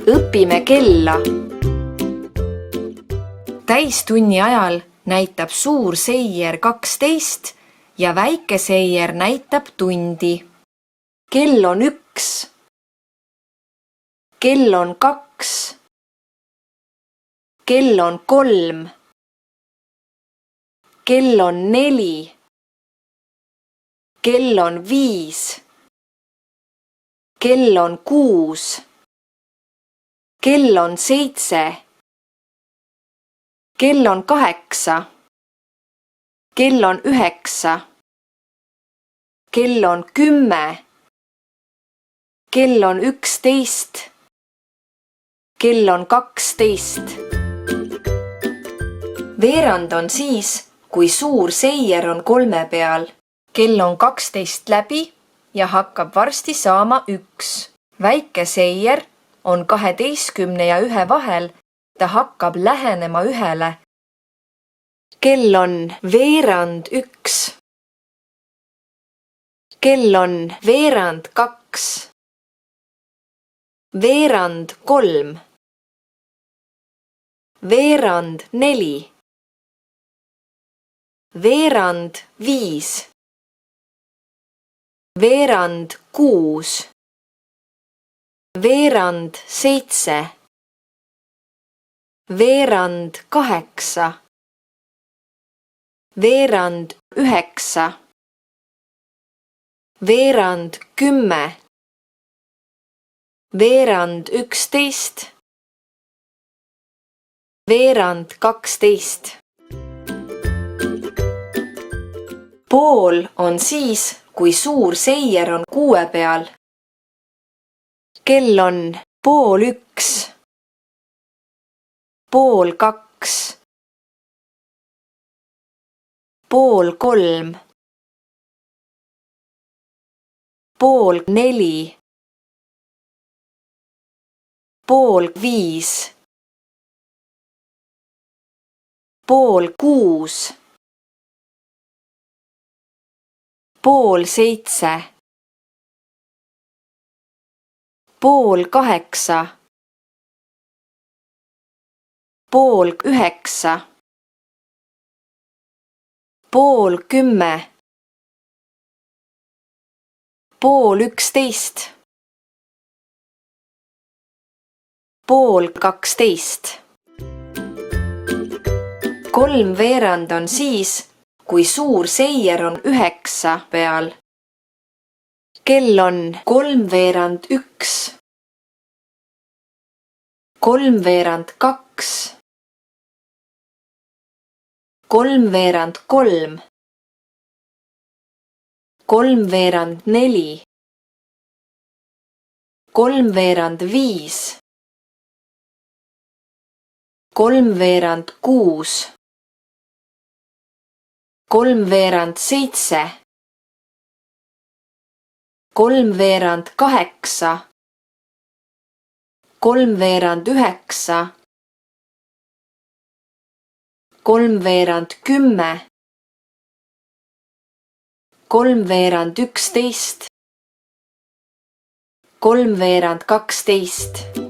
Õpime kella. Täistunni ajal näitab suur seier 12 ja väike seier näitab tundi. Kell on 1. Kell on 2. Kell on 3. Kell on 4. Kell on 5. Kell on 6. Kell on 7. Kell on 8. Kell on 9. Kell on 10. Kell on 11. Kell on 12. Veerand on siis, kui suur seier on 3 peal. Kell on 12 läbi ja hakkab varsti saama 1. Väike seier on 12 ja 1 vahel, ta hakkab lähenema 1-le. Kell on veerand 1. Kell on veerand 2. Veerand 3. Veerand 4. Veerand 5. Veerand 6. Veerand 7. Veerand 8. Veerand 9. Veerand 10. Veerand 11. Veerand 12. Pool on siis, kui suur seier on 6 peal. Kell on 12:30. Pool 2. Pool 3. Pool 4. Pool 5. Pool 6. Pool 7. Pool 8. Pool 9. Pool 10. Pool 11. Pool 12. 3 veerand on siis, kui suur seier on 9 peal. Kell on 1:03. 1:02. 3:03. 3:04. 3:05. 3:06. 3:07. 3:08. 3:09. 3:10. 3:11. 3:12.